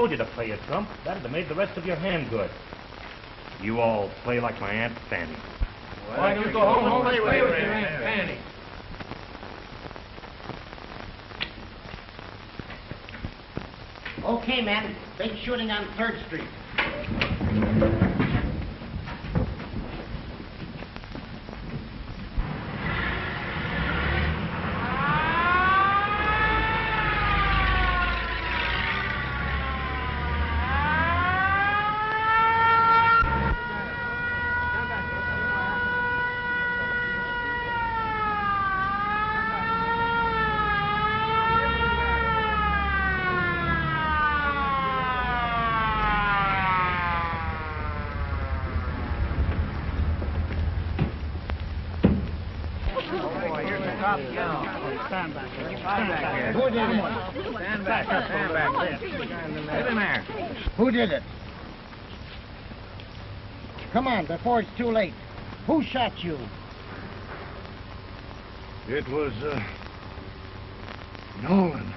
told you to play your trump. That'd have made the rest of your hand good. You all play like my Aunt Fanny. Why don't you go home and play with your Aunt Fanny? Okay, man. Big shooting on 3rd Street. Who did it? Come on, before it's too late. Who shot you? It was, Nolan.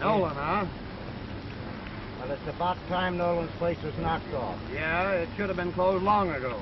Nolan, huh? Well, it's about time Nolan's place was knocked off. Yeah, it should have been closed long ago.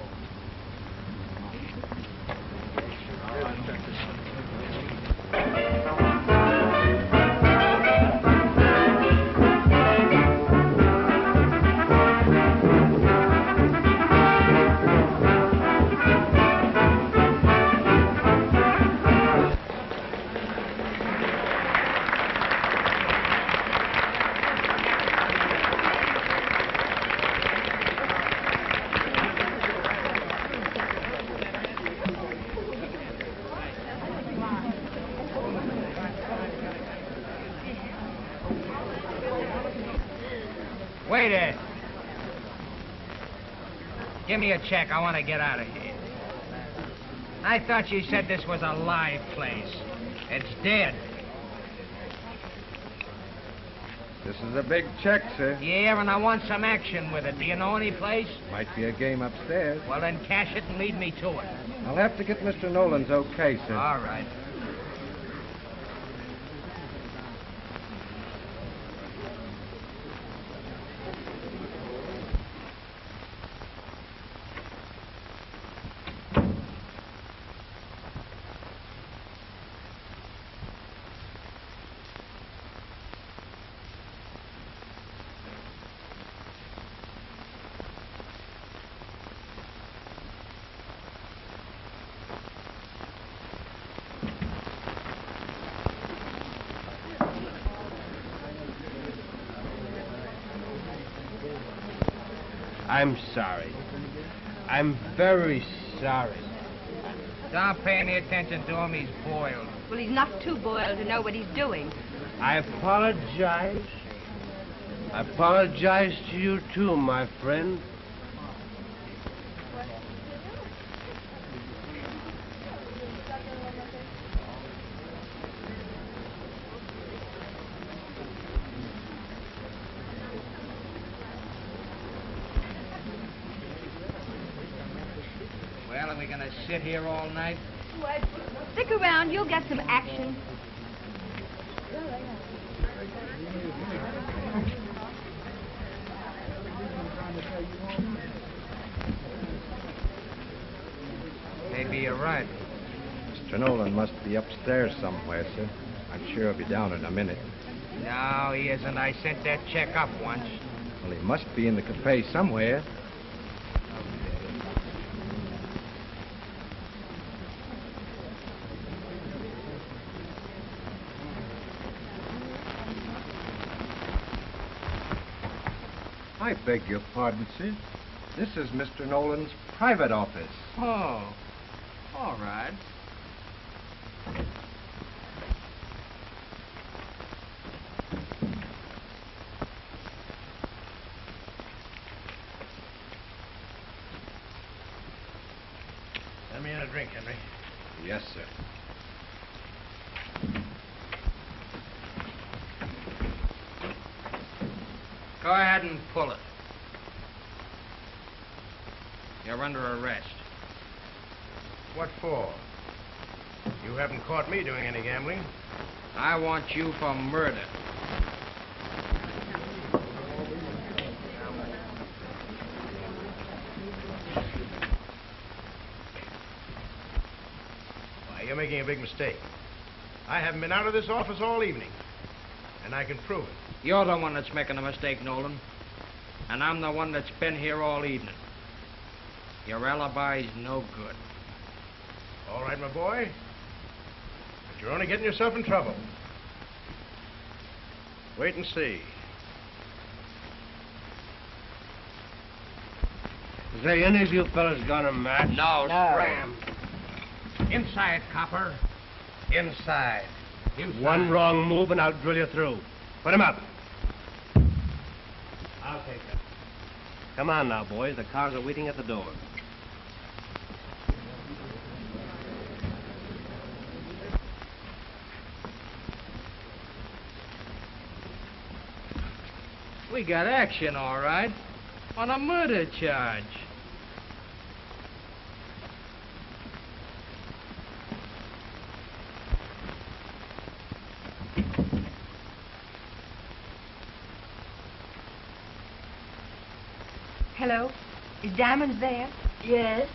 Waiter! Give me a check. I want to get out of here. I thought you said this was a live place. It's dead. This is a big check, sir. Yeah, and I want some action with it. Do you know any place? Might be a game upstairs. Well, then cash it and lead me to it. I'll have to get Mr. Nolan's okay, sir. All right. I'm sorry. I'm very sorry. Don't pay any attention to him. He's boiled. Well, he's not too boiled to know what he's doing. I apologize. I apologize to you, too, my friend. Well, are we going to sit here all night? Stick around. You'll get some action. Maybe you're right. Mr. Nolan must be upstairs somewhere, sir. I'm sure he'll be down in a minute. No, he isn't. I sent that check up once. Well, he must be in the cafe somewhere. I beg your pardon, sir. This is Mr. Nolan's private office. Oh, all right. Let me in a drink, Henry. Yes, sir. Go ahead and pull it. You're under arrest. What for? You haven't caught me doing any gambling. I want you for murder. Why, you're making a big mistake. I haven't been out of this office all evening, and I can prove it. You're the one that's making a mistake, Nolan. And I'm the one that's been here all evening. Your alibi's no good. All right, my boy. But you're only getting yourself in trouble. Wait and see. Say, any of you fellas got a match? No, Scram. Inside, copper. Inside. Inside. One wrong move and I'll drill you through. Put him up. I'll take it. Come on now, boys. The cars are waiting at the door. We got action, all right. On a murder charge. Hello? Is Diamonds there? Yes.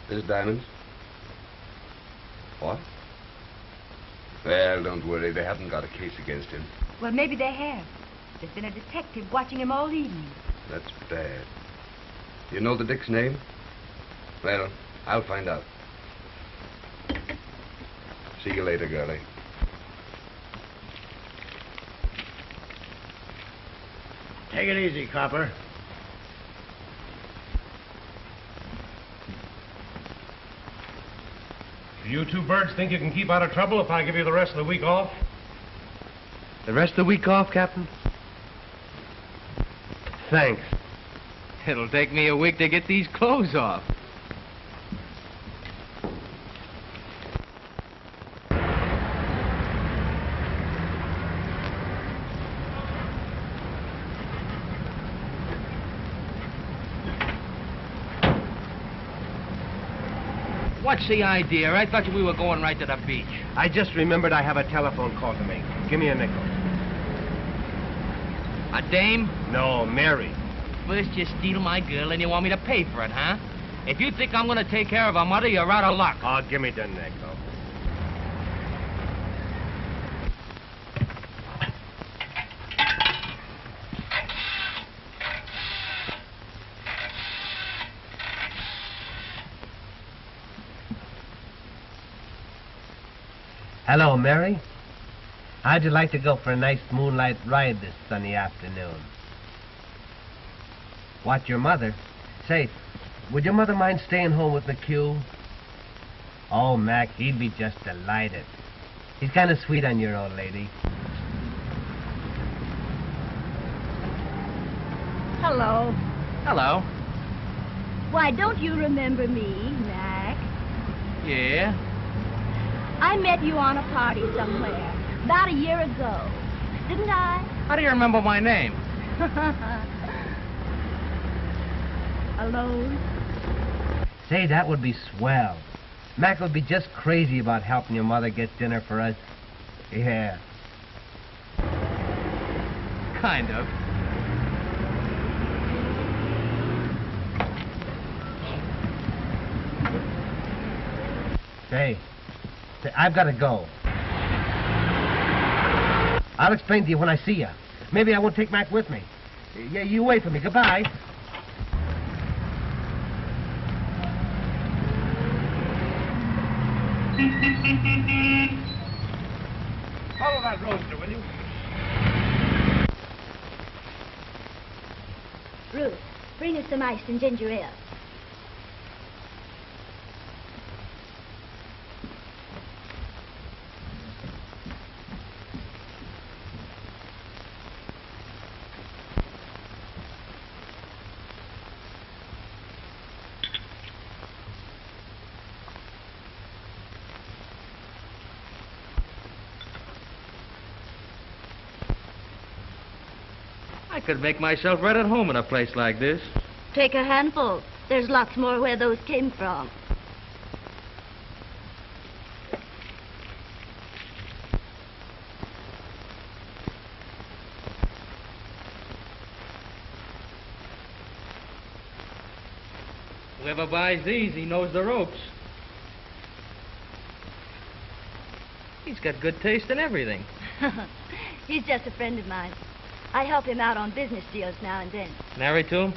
This is Diamonds. What? Well, don't worry. They haven't got a case against him. Well, maybe they have. There's been a detective watching him all evening. That's bad. You know the Dick's name? Well, I'll find out. See you later, girlie. Take it easy, Copper. You two birds think you can keep out of trouble if I give you the rest of the week off? The rest of the week off, Captain? Thanks. It'll take me a week to get these clothes off. What's the idea? I thought we were going right to the beach. I just remembered I have a telephone call to make. Give me a nickel. A dame? No, Mary. First you steal my girl and you want me to pay for it, huh? If you think I'm going to take care of her mother, you're out of luck. Oh, give me the nickel. Hello, Mary. How'd you like to go for a nice moonlight ride this sunny afternoon? What, your mother? Say, would your mother mind staying home with McHugh? Oh, Mac, he'd be just delighted. He's kind of sweet on your old lady. Hello. Hello. Why, don't you remember me, Mac? Yeah? I met you on a party somewhere, about a year ago. Didn't I? How do you remember my name? Alone? Say, that would be swell. Mac would be just crazy about helping your mother get dinner for us. Yeah. Kind of. Say, I've got to go. I'll explain to you when I see you. Maybe I won't take Mac with me. Yeah, you wait for me. Goodbye. Follow that roadster, will you? Ruth, bring us some ice and ginger ale. I could make myself right at home in a place like this. Take a handful. There's lots more where those came from. Whoever buys these, he knows the ropes. He's got good taste in everything. He's just a friend of mine. I help him out on business deals now and then. Married to him?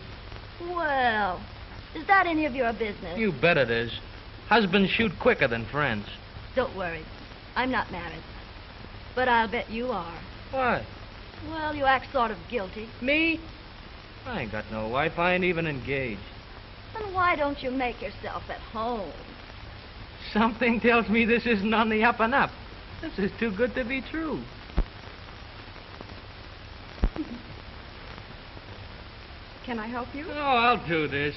Well, is that any of your business? You bet it is. Husbands shoot quicker than friends. Don't worry. I'm not married. But I'll bet you are. Why? Well, you act sort of guilty. Me? I ain't got no wife. I ain't even engaged. Then why don't you make yourself at home? Something tells me this isn't on the up and up. This is too good to be true. Can I help you? Oh, I'll do this.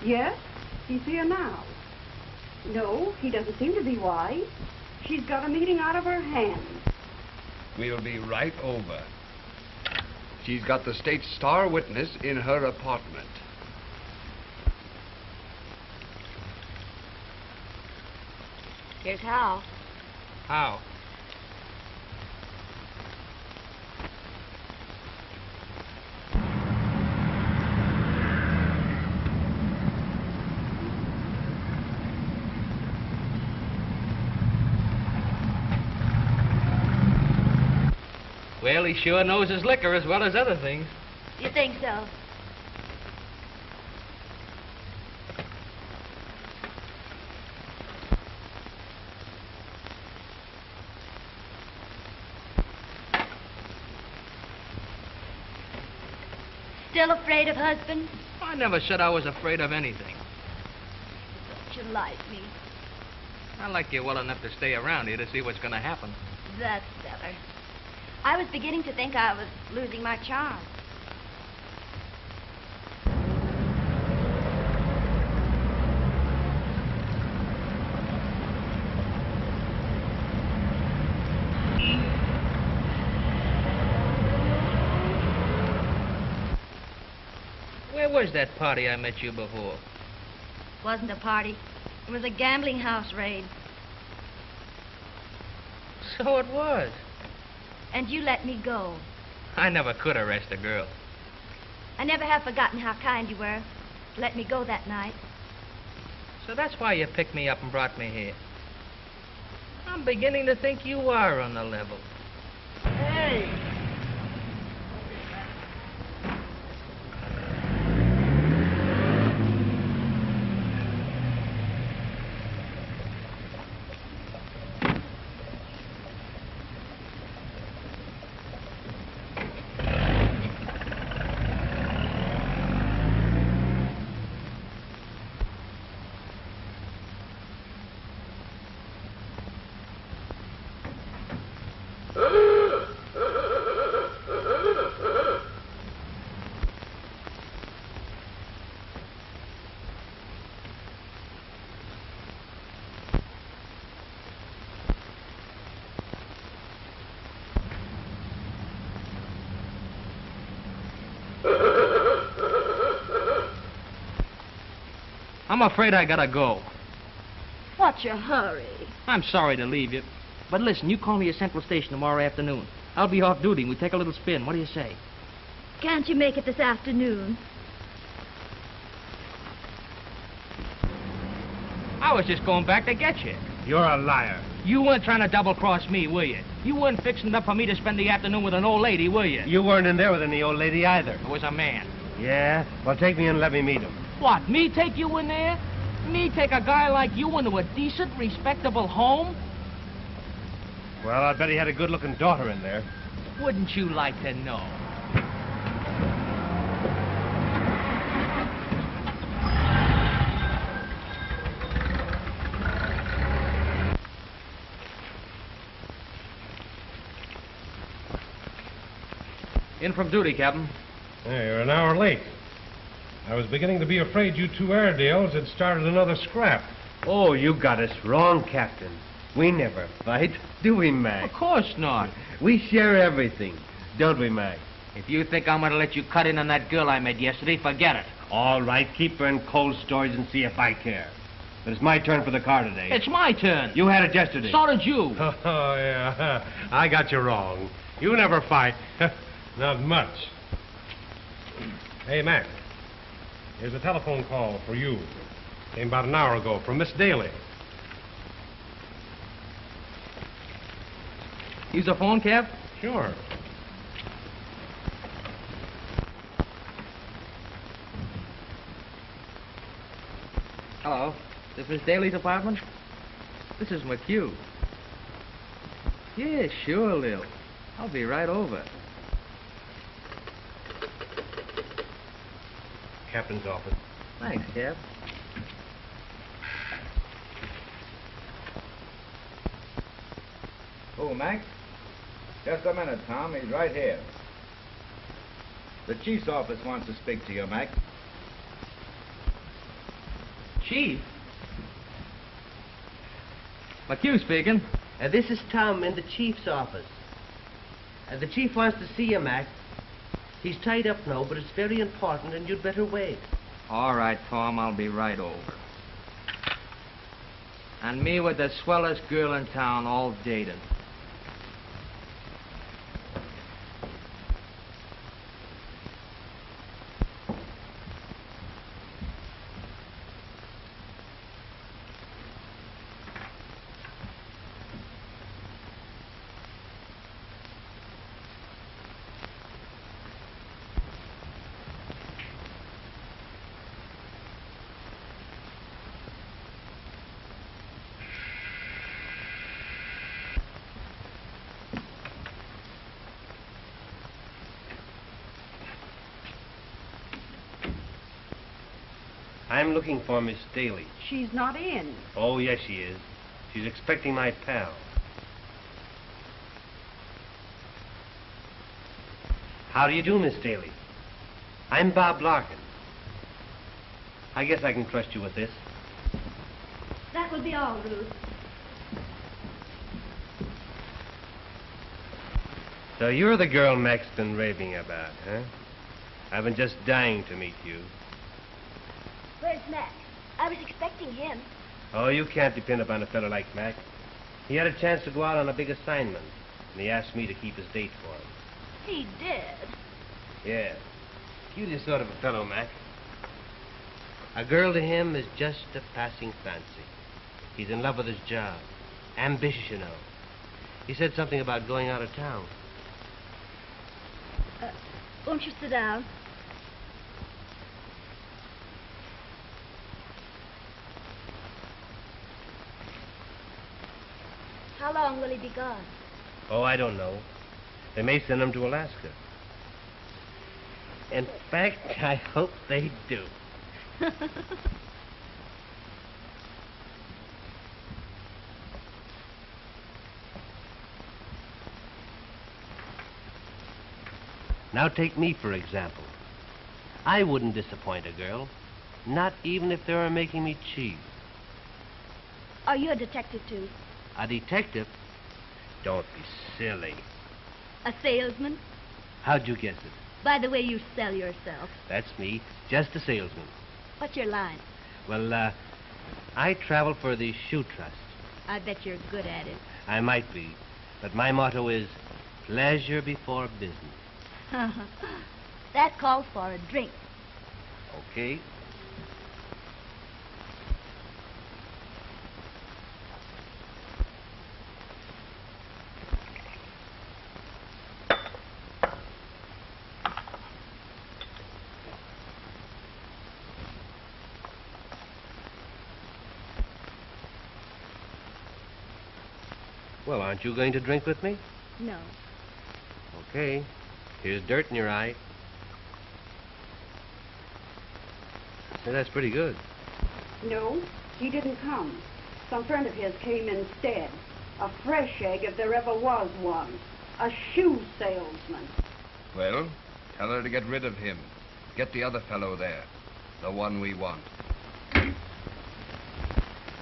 Yes? He's here now. No, he doesn't seem to be wise. She's got a meeting out of her hands. We'll be right over. She's got the state's star witness in her apartment. Here's how. How? Well, he sure knows his liquor as well as other things. You think so? Still afraid of husband? I never said I was afraid of anything. Don't you like me? I like you well enough to stay around here to see what's going to happen. That's better. I was beginning to think I was losing my charm. Where was that party I met you before? Wasn't a party. It was a gambling house raid. So it was. And you let me go. I never could arrest a girl. I never have forgotten how kind you were to let me go that night. So that's why you picked me up and brought me here. I'm beginning to think you are on the level. Hey! I'm afraid I gotta go. What's your hurry? I'm sorry to leave you. But listen, you call me at Central Station tomorrow afternoon. I'll be off duty and we take a little spin. What do you say? Can't you make it this afternoon? I was just going back to get you. You're a liar. You weren't trying to double-cross me, were you? You weren't fixing it up for me to spend the afternoon with an old lady, were you? You weren't in there with any old lady either. It was a man. Yeah? Well, take me and let me meet him. What, me take you in there? Me take a guy like you into a decent, respectable home? Well, I bet he had a good-looking daughter in there. Wouldn't you like to know? In from duty, Captain. Hey, you're an hour late. I was beginning to be afraid you two Airedales had started another scrap. Oh, you got us wrong, Captain. We never fight, do we, Mac? Of course not. We share everything, don't we, Mac? If you think I'm gonna let you cut in on that girl I met yesterday, forget it. All right, keep her in cold storage and see if I care. But it's my turn for the car today. It's my turn. You had it yesterday. So did you. Oh, yeah. I got you wrong. You never fight. Not much. Hey, Mac. Here's a telephone call for you. Came about an hour ago from Miss Daly. Use a phone, Cap? Sure. Hello. This is Daly's apartment? This is McHugh. Yeah, sure, Lil. I'll be right over. Captain's office. Thanks, Cap. Oh, Mac? Just a minute, Tom. He's right here. The chief's office wants to speak to you, Mac. Chief? McHugh speaking. This is Tom in the chief's office. The chief wants to see you, Mac. He's tied up now, but it's very important, and you'd better wait. All right, Tom, I'll be right over. And me with the swellest girl in town all dating. I'm looking for Miss Daly. She's not in. Oh, yes, she is. She's expecting my pal. How do you do, Miss Daly? I'm Bob Larkin. I guess I can trust you with this. That will be all, Ruth. So you're the girl Mac's been raving about, huh? I've been just dying to meet you. Where's Mac? I was expecting him. Oh, you can't depend upon a fellow like Mac. He had a chance to go out on a big assignment, and he asked me to keep his date for him. He did. Yeah. Cutest sort of a fellow, Mac. A girl to him is just a passing fancy. He's in love with his job. Ambitious, you know. He said something about going out of town. Won't you sit down? How long will he be gone? Oh, I don't know. They may send him to Alaska. In fact, I hope they do. Now take me, for example. I wouldn't disappoint a girl, not even if they were making me cheap. Are you a detective, too? A detective? Don't be silly. A salesman? How'd you guess it? By the way you sell yourself. That's me, just a salesman. What's your line? Well, I travel for the Shoe Trust. I bet you're good at it. I might be, but my motto is pleasure before business. That calls for a drink. Okay. Well, aren't you going to drink with me? No. Okay. Here's dirt in your eye. Say, that's pretty good. No, he didn't come. Some friend of his came instead. A fresh egg if there ever was one. A shoe salesman. Well, tell her to get rid of him. Get the other fellow there. The one we want.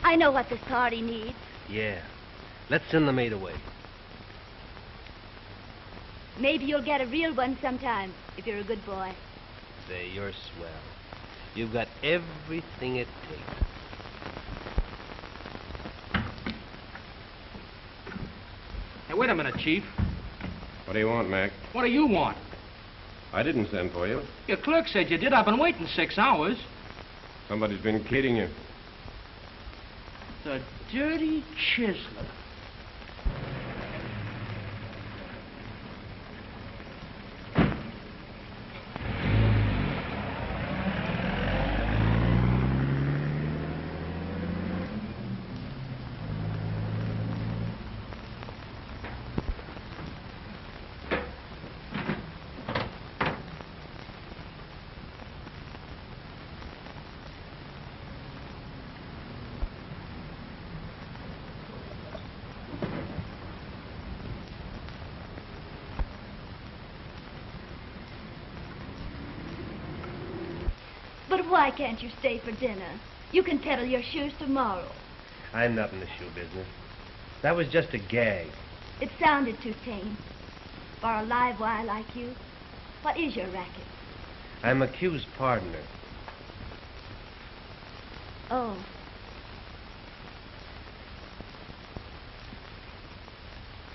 I know what this party needs. Yeah. Let's send the maid away. Maybe you'll get a real one sometime, if you're a good boy. Say, you're swell. You've got everything it takes. Hey, wait a minute, Chief. What do you want, Mac? What do you want? I didn't send for you. Your clerk said you did. I've been waiting 6 hours. Somebody's been kidding you. The dirty chiseler. But why can't you stay for dinner? You can peddle your shoes tomorrow. I'm not in the shoe business. That was just a gag. It sounded too tame. For a live wire like you, what is your racket? I'm accused partner. Oh.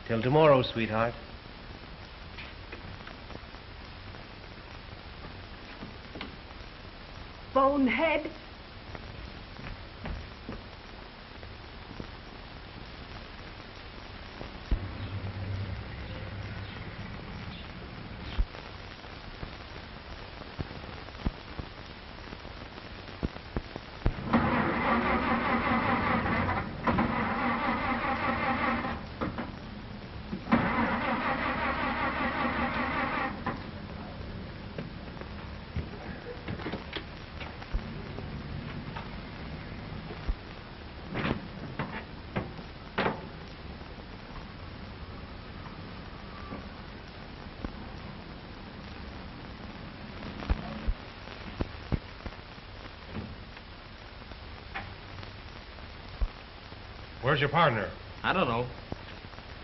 Till tomorrow, sweetheart. Bonehead. Where's your partner? I don't know.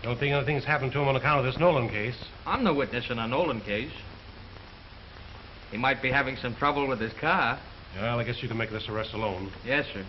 Don't think anything's happened to him on account of this Nolan case. I'm the witness in a Nolan case. He might be having some trouble with his car. Well, I guess you can make this arrest alone. Yes, sir.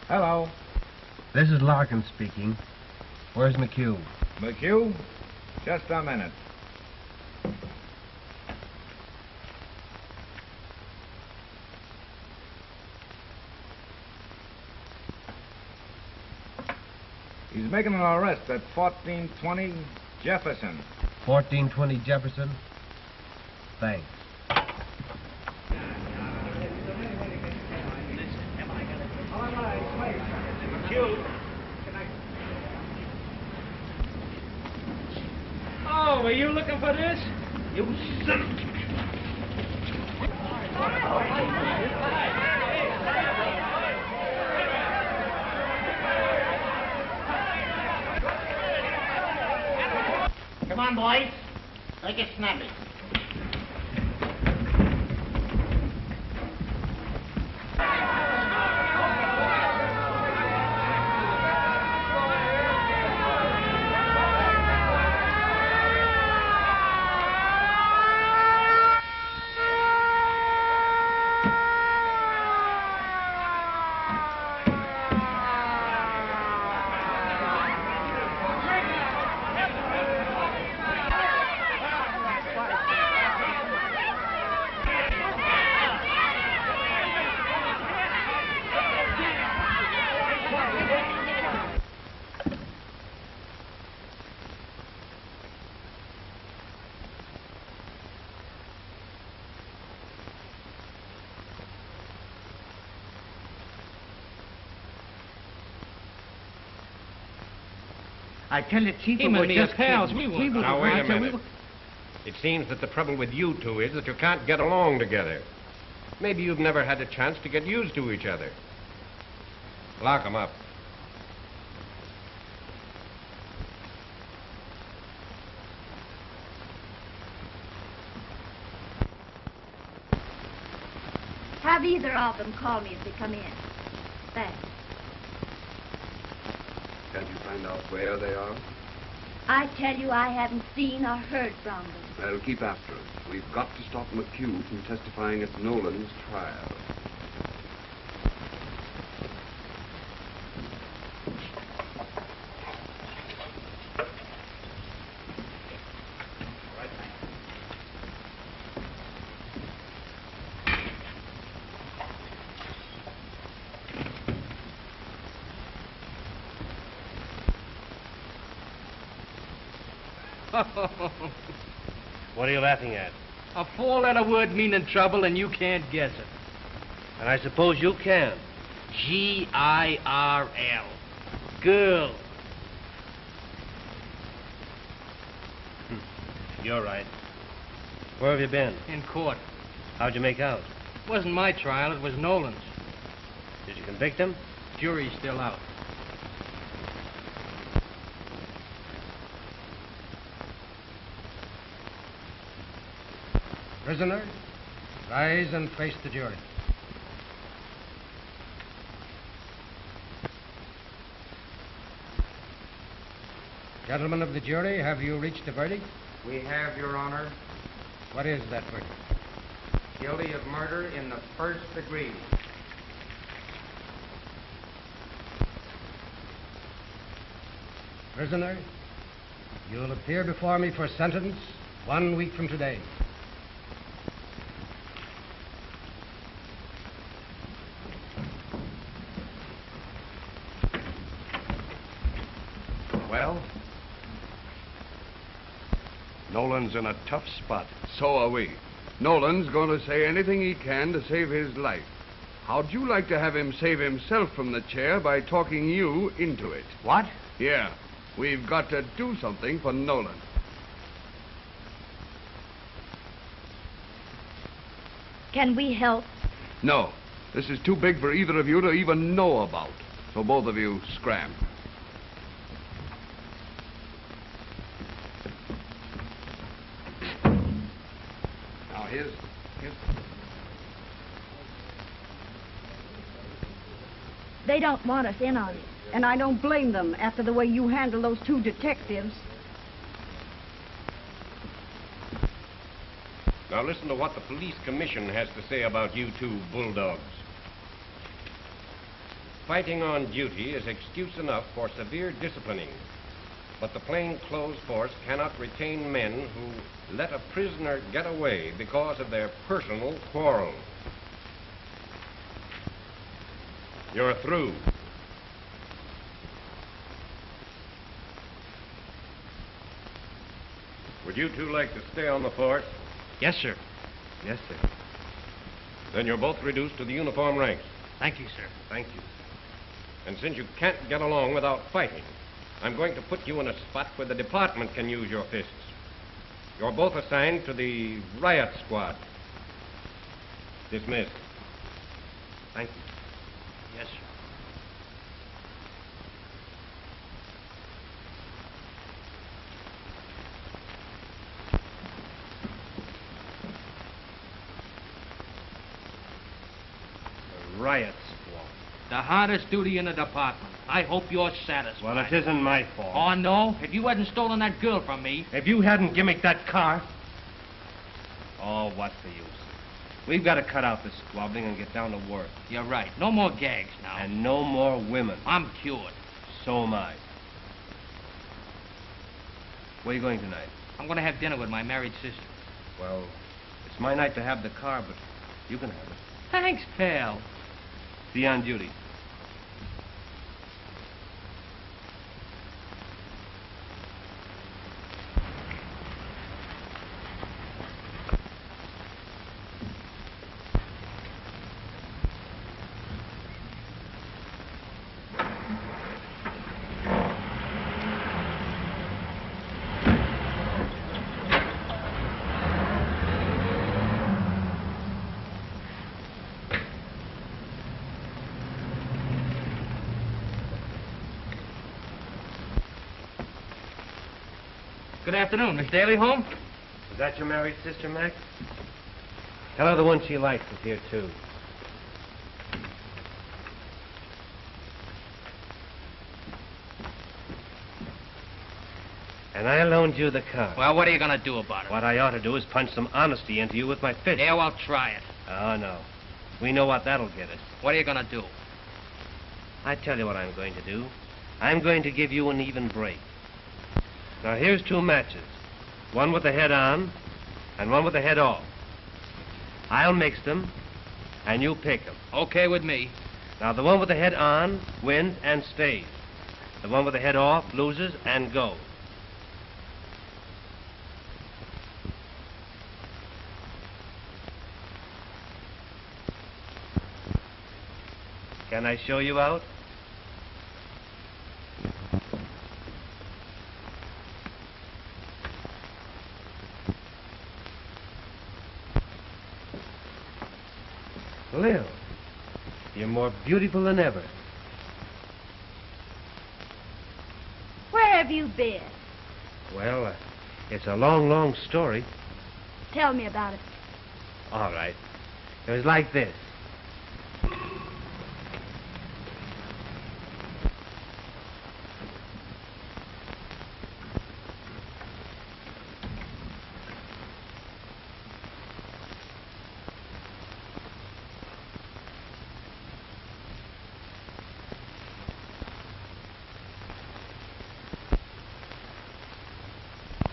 Hello. This is Larkin speaking. Where's McHugh? McHugh? Just a minute. He's making an arrest at 1420 Jefferson. 1420 Jefferson? Thanks. Oh, were you looking for this? You son of... Come on, boys. Make it snappy. I tell you, Chief, Him we and were me just are pals. kidding. We were. Now, wait a I said we minute. were- It seems that the trouble with you two is that you can't get along together. Maybe you've never had a chance to get used to each other. Lock 'em up. Have either of them call me if they come in. Thanks. Can't you find out where they are? I tell you, I haven't seen or heard from them. They'll keep after us. We've got to stop McHugh from testifying at Nolan's trial. What are you laughing at? A four-letter word meaning trouble, and you can't guess it. And I suppose you can. G-I-R-L. Girl. You're right. Where have you been? In court. How'd you make out? Wasn't my trial, it was Nolan's. Did you convict him? Jury's still out. Prisoner, rise and face the jury. Gentlemen of the jury, have you reached a verdict? We have, Your Honor, What is that verdict? guilty of murder in the first degree. Prisoner, you'll appear before me for sentence 1 week from today. Well, Nolan's in a tough spot. So are we. Nolan's going to say anything he can to save his life. How'd you like to have him save himself from the chair by talking you into it? What? Yeah, we've got to do something for Nolan. Can we help? No, this is too big for either of you to even know about. So both of you scram. Now here's... They don't want us in on it. And I don't blame them after the way you handle those two detectives. Now listen to what the police commission has to say about you two bulldogs. Fighting on duty is excuse enough for severe disciplining, but the plainclothes force cannot retain men who let a prisoner get away because of their personal quarrel. You're through. Would you two like to stay on the force? Yes, sir. Yes, sir. Then you're both reduced to the uniform ranks. Thank you, sir. Thank you. And since you can't get along without fighting, I'm going to put you in a spot where the department can use your fists. You're both assigned to the Riot squad. Dismissed. Thank you. Yes, sir. Riot squad. The hardest duty in the department. I hope you're satisfied. Well, it isn't my fault. Oh, no? If you hadn't stolen that girl from me... If you hadn't gimmicked that car... Oh, what's the use? We've got to cut out this squabbling and get down to work. You're right. No more gags now. And no more women. I'm cured. So am I. Where are you going tonight? I'm going to have dinner with my married sister. Well, it's my night to have the car, but you can have it. Thanks, pal. Be on duty. Good afternoon. Miss Daly home? Is that your married sister, Mac? Tell her the one she likes is here, too. And I loaned you the car. Well, what are you going to do about it? What I ought to do is punch some honesty into you with my fist. Yeah, well, try it. Oh, no. We know what that'll get us. What are you going to do? I tell you what I'm going to do. I'm going to give you an even break. Now, here's 2 matches. One with the head on, and one with the head off. I'll mix them, and you pick them. Okay with me. Now, the one with the head on wins and stays. The one with the head off loses and goes. Can I show you out? Lil, you're more beautiful than ever. Where have you been? Well, it's a long, long story. Tell me about it. All right. It was like this.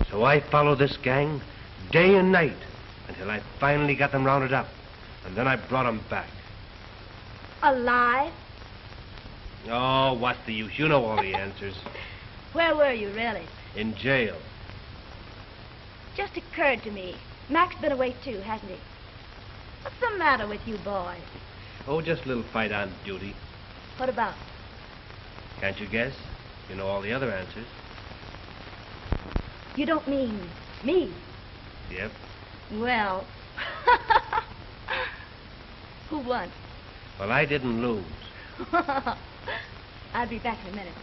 So I followed this gang day and night until I finally got them rounded up. And then I brought them back. Alive? Oh, what's the use? You know all the answers. Where were you, really? In jail. Just occurred to me. Mac's been away, too, hasn't he? What's the matter with you boys? Oh, just a little fight on duty. What about? Can't you guess? You know all the other answers. You don't mean me? Yep. Well, who won? Well, I didn't lose. I'll be back in a minute.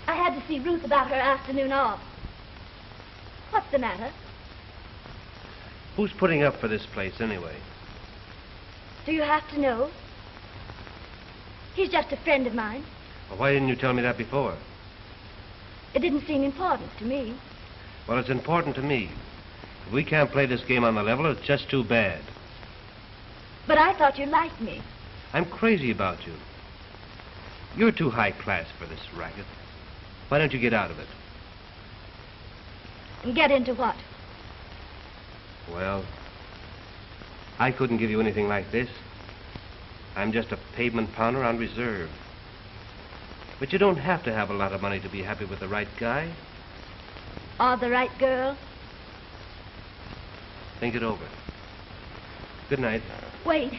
I had to see Ruth about her afternoon off. What's the matter? Who's putting up for this place, anyway? Do you have to know? He's just a friend of mine. Well, why didn't you tell me that before? It didn't seem important to me. Well, it's important to me. If we can't play this game on the level, it's just too bad. But I thought you liked me. I'm crazy about you. You're too high class for this racket. Why don't you get out of it? And get into what? Well, I couldn't give you anything like this. I'm just a pavement pounder on reserve. But you don't have to have a lot of money to be happy with the right guy. Or the right girl. Think it over. Good night. Wait.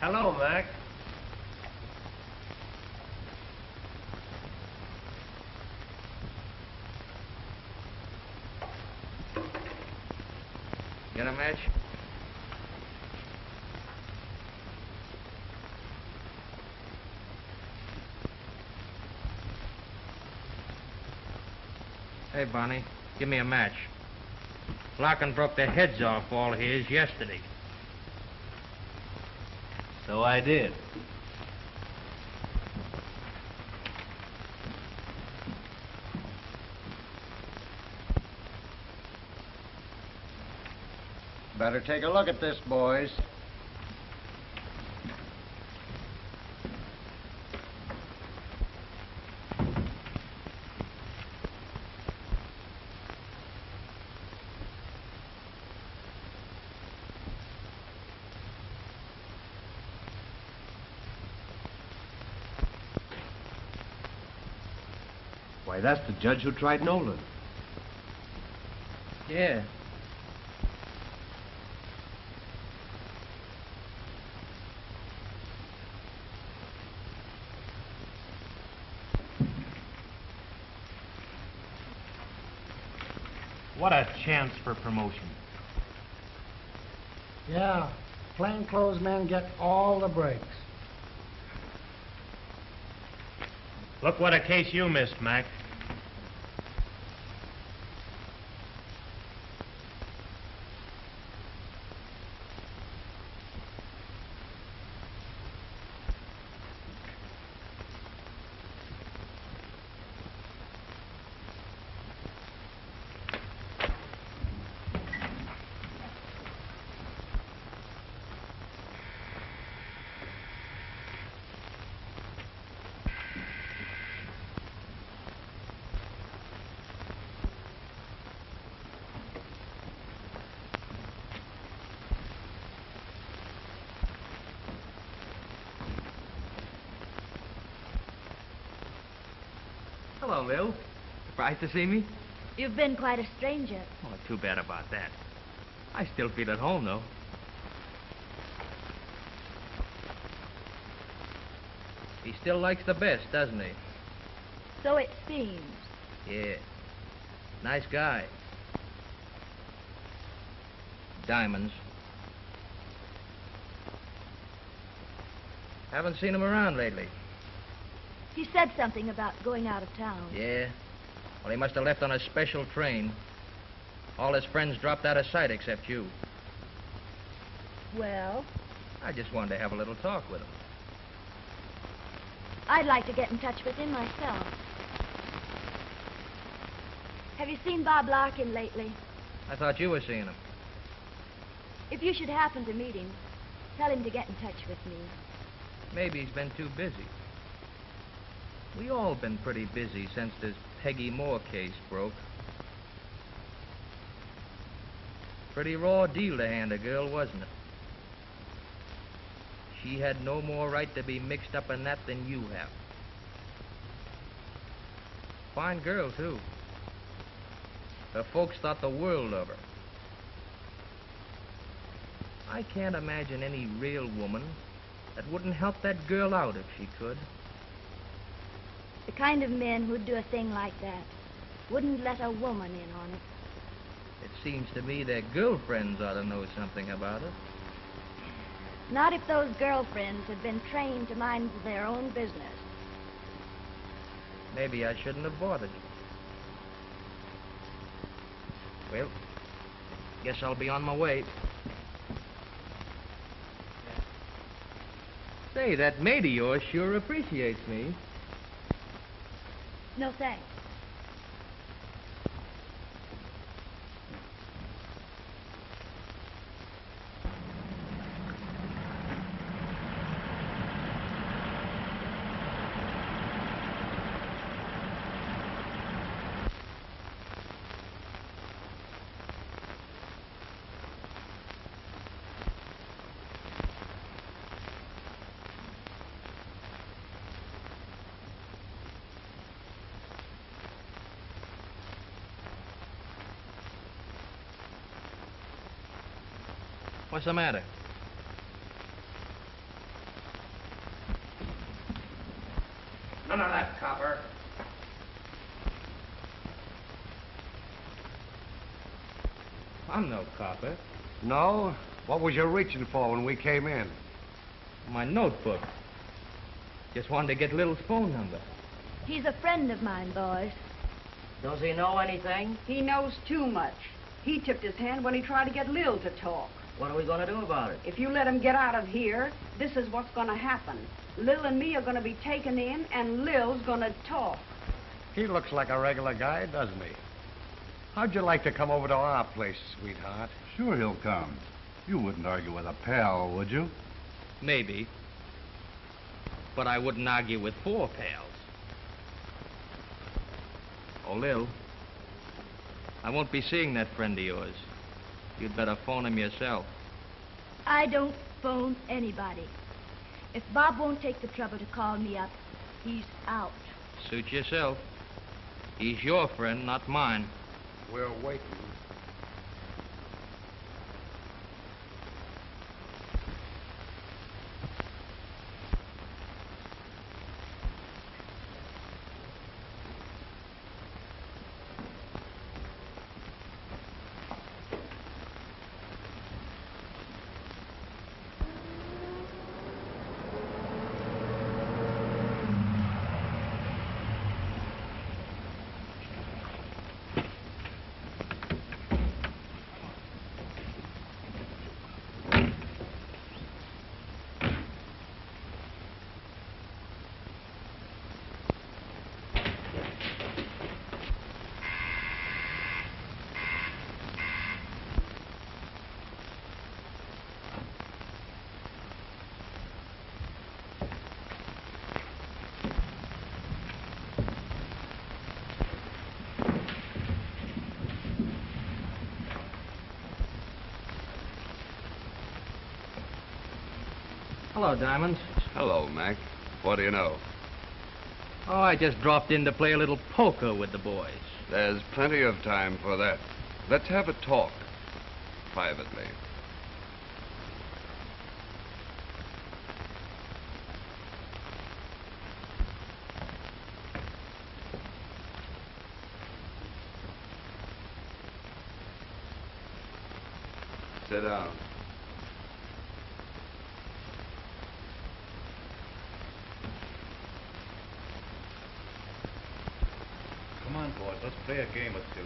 Hello, Mac. Get a match? Hey, Bonnie, give me a match. Larkin broke the heads off all his yesterday. So I did. Better take a look at this, boys. Why, that's the judge who tried Nolan. Yeah. What a chance for promotion. Yeah, plainclothes men get all the breaks. Look what a case you missed, Mac. Hello, Lil. Surprised to see me? You've been quite a stranger. Oh, too bad about that. I still feel at home, though. He still likes the best, doesn't he? So it seems. Yeah. Nice guy. Diamonds. Haven't seen him around lately. He said something about going out of town. Yeah? Well, he must have left on a special train. All his friends dropped out of sight except you. Well, I just wanted to have a little talk with him. I'd like to get in touch with him myself. Have you seen Bob Larkin lately? I thought you were seeing him. If you should happen to meet him, tell him to get in touch with me. Maybe he's been too busy. We all been pretty busy since this Peggy Moore case broke. Pretty raw deal to hand a girl, wasn't it? She had no more right to be mixed up in that than you have. Fine girl, too. Her folks thought the world of her. I can't imagine any real woman that wouldn't help that girl out if she could. The kind of men who'd do a thing like that wouldn't let a woman in on it. It seems to me their girlfriends ought to know something about it. Not if those girlfriends had been trained to mind their own business. Maybe I shouldn't have bothered you. Well, guess I'll be on my way. Say, that maid of yours sure appreciates me. No thanks. What's the matter? None of that, copper. I'm no copper. No? What was you reaching for when we came in? My notebook. Just wanted to get Lil's phone number. He's a friend of mine, boys. Does he know anything? He knows too much. He tipped his hand when he tried to get Lil to talk. What are we going to do about it? If you let him get out of here, this is what's going to happen. Lil and me are going to be taken in, and Lil's going to talk. He looks like a regular guy, doesn't he? How'd you like to come over to our place, sweetheart? Sure he'll come. You wouldn't argue with a pal, would you? Maybe. But I wouldn't argue with 4 pals. Oh, Lil, I won't be seeing that friend of yours. You'd better phone him yourself. I don't phone anybody. If Bob won't take the trouble to call me up, he's out. Suit yourself. He's your friend, not mine. We're waiting. Hello, Diamond. Hello, Mac. What do you know? Oh, I just dropped in to play a little poker with the boys. There's plenty of time for that. Let's have a talk. Privately. Sit down. Come on, boys. Let's play a game or two.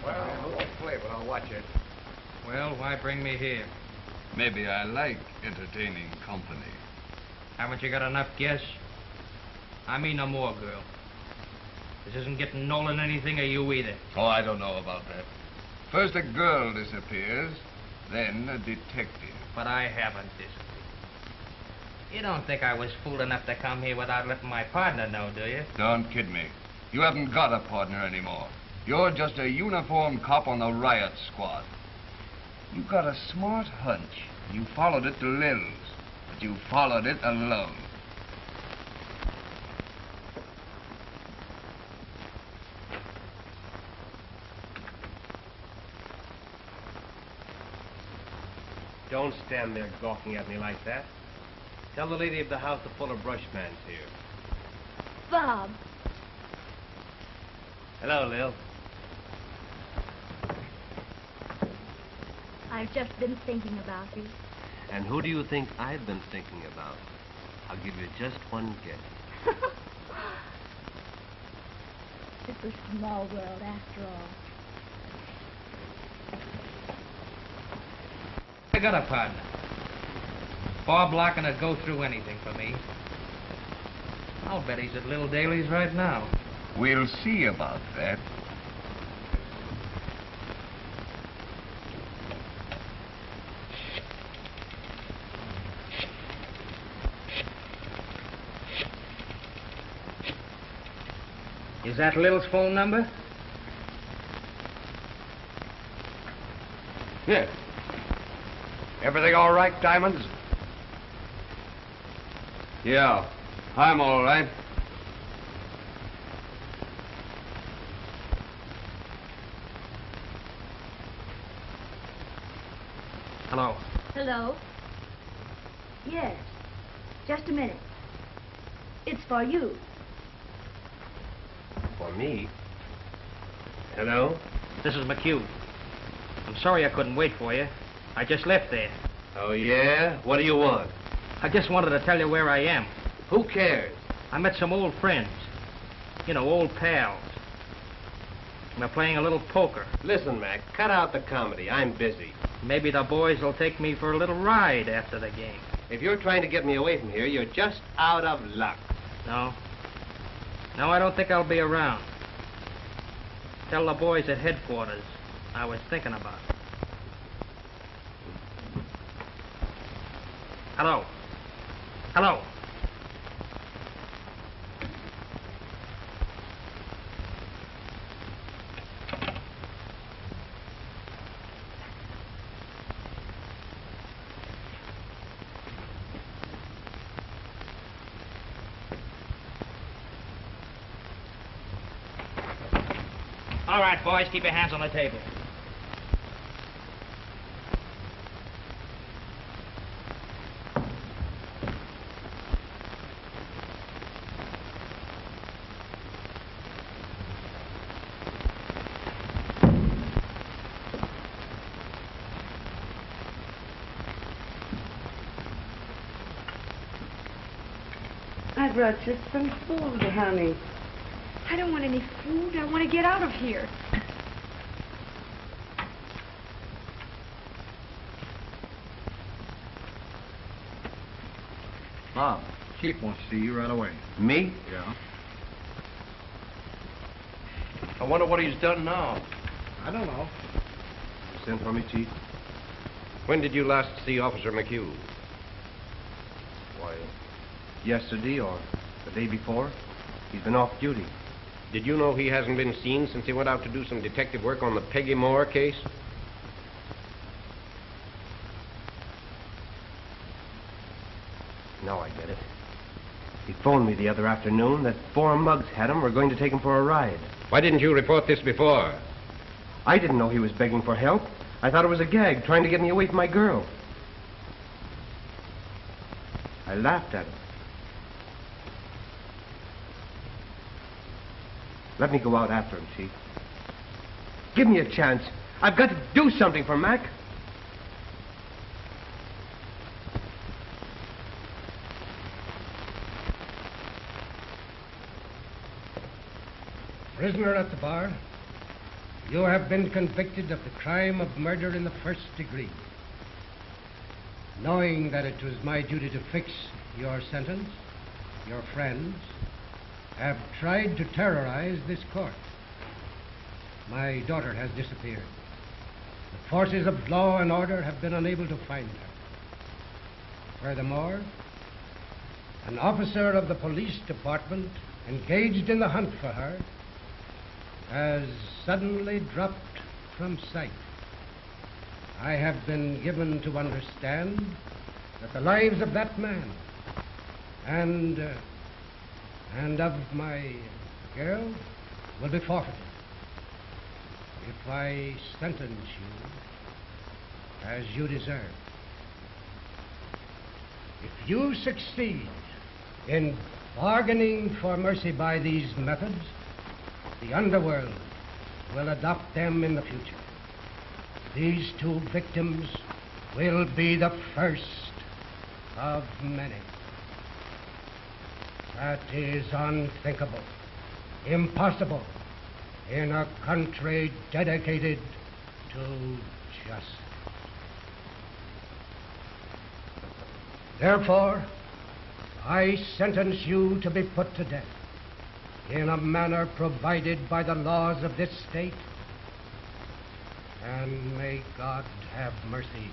Well, I won't play, but I'll watch it. Well, why bring me here? Maybe I like entertaining company. Haven't you got enough guess? I mean no more, girl. This isn't getting Nolan anything, or you either. Oh, I don't know about that. First a girl disappears, then a detective. But I haven't disappeared. You don't think I was fool enough to come here without letting my partner know, do you? Don't kid me. You haven't got a partner anymore. You're just a uniformed cop on the Riot squad. You got a smart hunch. You followed it to Lil's, but you followed it alone. Don't stand there gawking at me like that. Tell the lady of the house to pull her brush pans here. Bob. Hello, Lil. I've just been thinking about you. And who do you think I've been thinking about? I'll give you just one guess. It's a small world after all. I got a partner. Bob Larkin would go through anything for me. I'll bet he's at Little Daly's right now. We'll see about that. Is that Lil's phone number? Yeah. Everything all right, Diamonds? Yeah, I'm all right. Hello. Hello? Yes. Just a minute. It's for you. For me? Hello? This is McHugh. I'm sorry I couldn't wait for you. I just left there. Oh, yeah? What do you want? I just wanted to tell you where I am. Who cares? I met some old friends. You know, old pals. We're playing a little poker. Listen, Mac, cut out the comedy. I'm busy. Maybe the boys will take me for a little ride after the game. If you're trying to get me away from here, you're just out of luck. No. No, I don't think I'll be around. Tell the boys at headquarters I was thinking about it. Hello. Hello. All right, boys, keep your hands on the table. I brought you some food, honey. I don't want any food. I want to get out of here. Bob, Chief wants to see you right away. Me? Yeah. I wonder what he's done now. I don't know. Send for me, Chief. When did you last see Officer McHugh? Why, yesterday or the day before. He's been off duty. Did you know he hasn't been seen since he went out to do some detective work on the Peggy Moore case? Now I get it. He phoned me the other afternoon that 4 mugs had him. We're going to take him for a ride. Why didn't you report this before? I didn't know he was begging for help. I thought it was a gag, trying to get me away from my girl. I laughed at him. Let me go out after him, Chief. Give me a chance. I've got to do something for Mac. Prisoner at the bar, you have been convicted of the crime of murder in the 1st degree. Knowing that it was my duty to fix your sentence, your friends have tried to terrorize this court. My daughter has disappeared. The forces of law and order have been unable to find her. Furthermore, an officer of the police department engaged in the hunt for her has suddenly dropped from sight. I have been given to understand that the lives of that man and of my girl will be forfeited if I sentence you as you deserve. If you succeed in bargaining for mercy by these methods, the underworld will adopt them in the future. These 2 victims will be the first of many. That is unthinkable, impossible in a country dedicated to justice. Therefore, I sentence you to be put to death in a manner provided by the laws of this state, and may God have mercy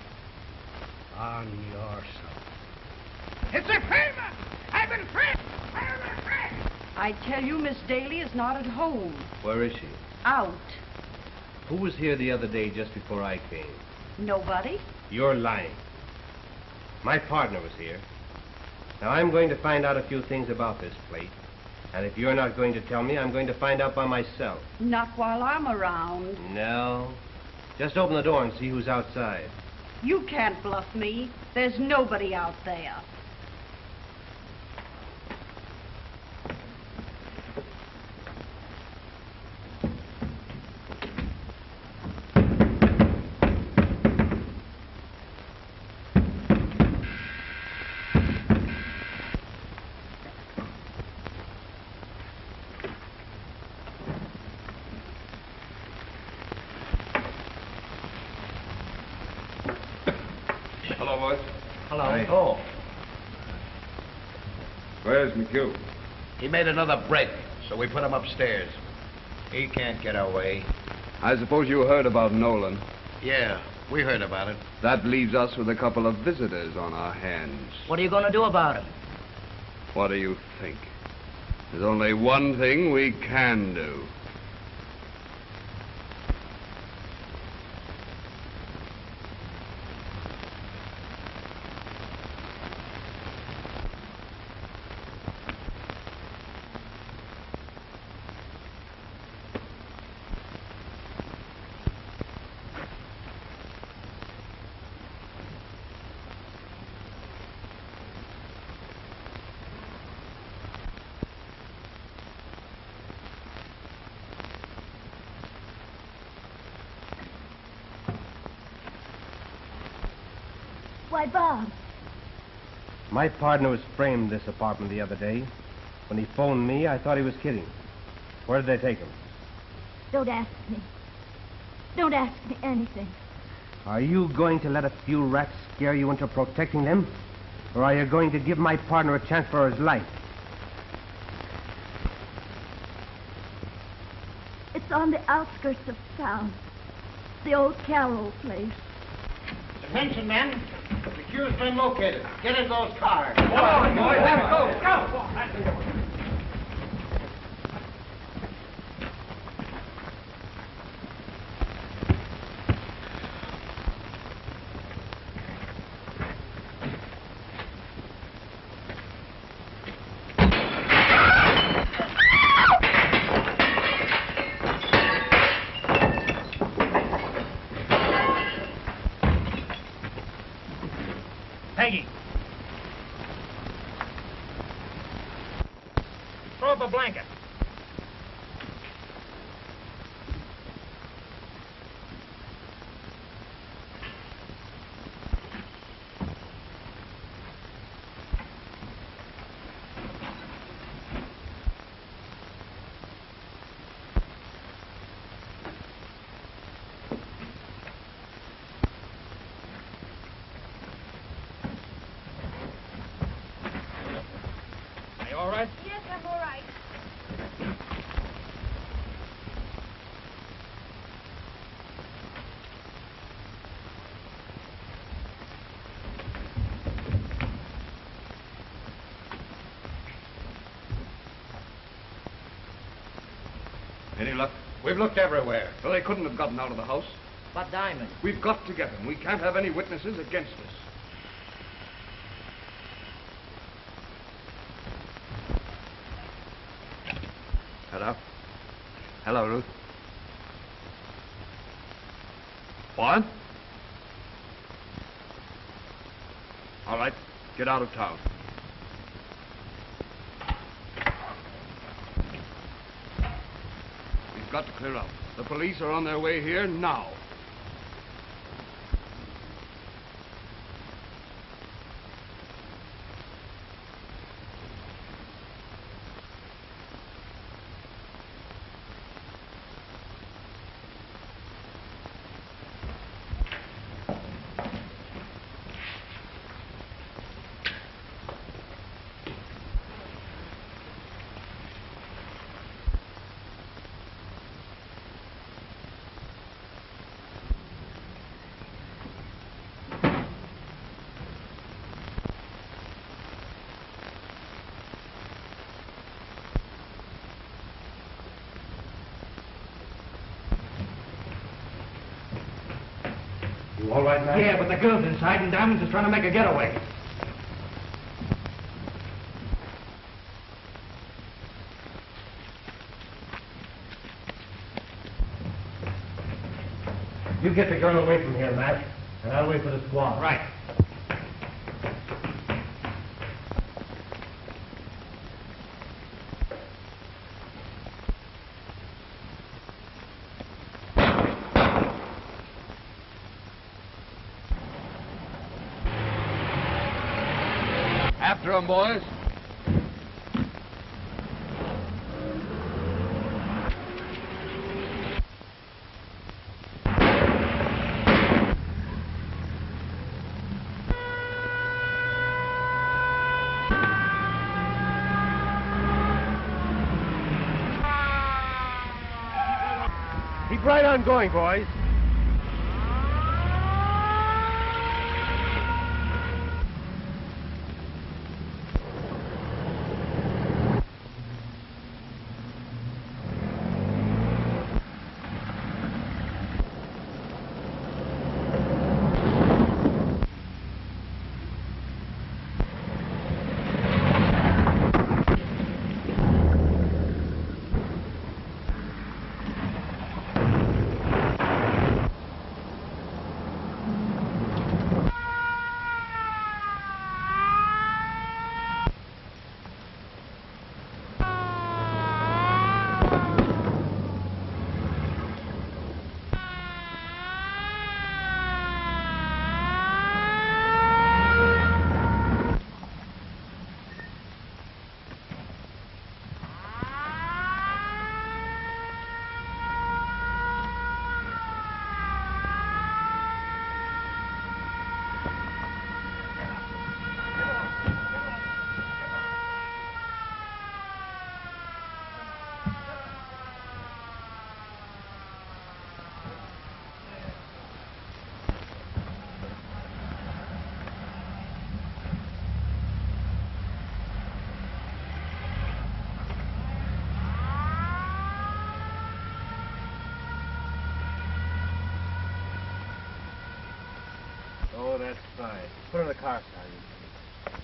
on your soul. It's a favor! I've been free! I tell you, Miss Daly is not at home. Where is she? Out. Who was here the other day just before I came? Nobody? You're lying. My partner was here. Now, I'm going to find out a few things about this plate. And if you're not going to tell me, I'm going to find out by myself. Not while I'm around. No. Just open the door and see who's outside. You can't bluff me. There's nobody out there. Hello. Hi. Oh. Where's McHugh? He made another break, so we put him upstairs. He can't get away. I suppose you heard about Nolan. Yeah, we heard about it. That leaves us with a couple of visitors on our hands. What are you going to do about him? What do you think? There's only one thing we can do. Why, Bob. My partner was framed in this apartment the other day. When he phoned me, I thought he was kidding. Where did they take him? Don't ask me. Don't ask me anything. Are you going to let a few rats scare you into protecting them? Or are you going to give my partner a chance for his life? It's on the outskirts of town. The old Carroll place. Attention, men. The cue's been located. Get in those cars. Come on, boys. Let's go. Go. Peggy. Throw up a blanket. All right? Yes, I'm all right. Any luck? We've looked everywhere. Well, they couldn't have gotten out of the house. But Diamond. We've got to get them. We can't have any witnesses against us. Hello? Hello, Ruth. What? All right, get out of town. We've got to clear out. The police are on their way here now. You all right, man? Yeah, but the girl's inside and Diamond's is trying to make a getaway. You get the girl away from here, Mac, and I'll wait for the squad. Right. After 'em, boys. Keep right on going, boys. Oh, that's fine. Put her in the car, Sergeant.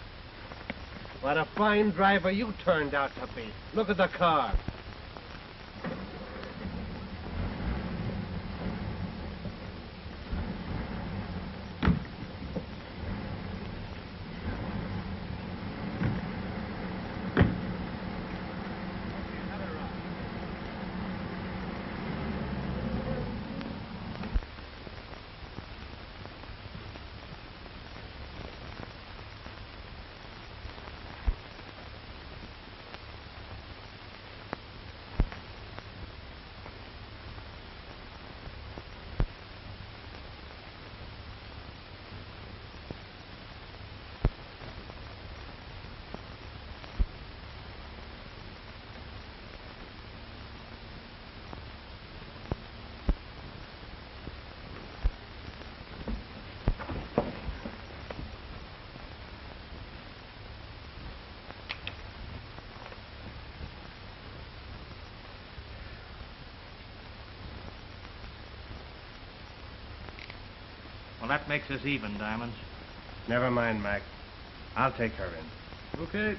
What a fine driver you turned out to be. Look at the car. Well, that makes us even, Diamonds. Never mind, Mac. I'll take her in. Okay.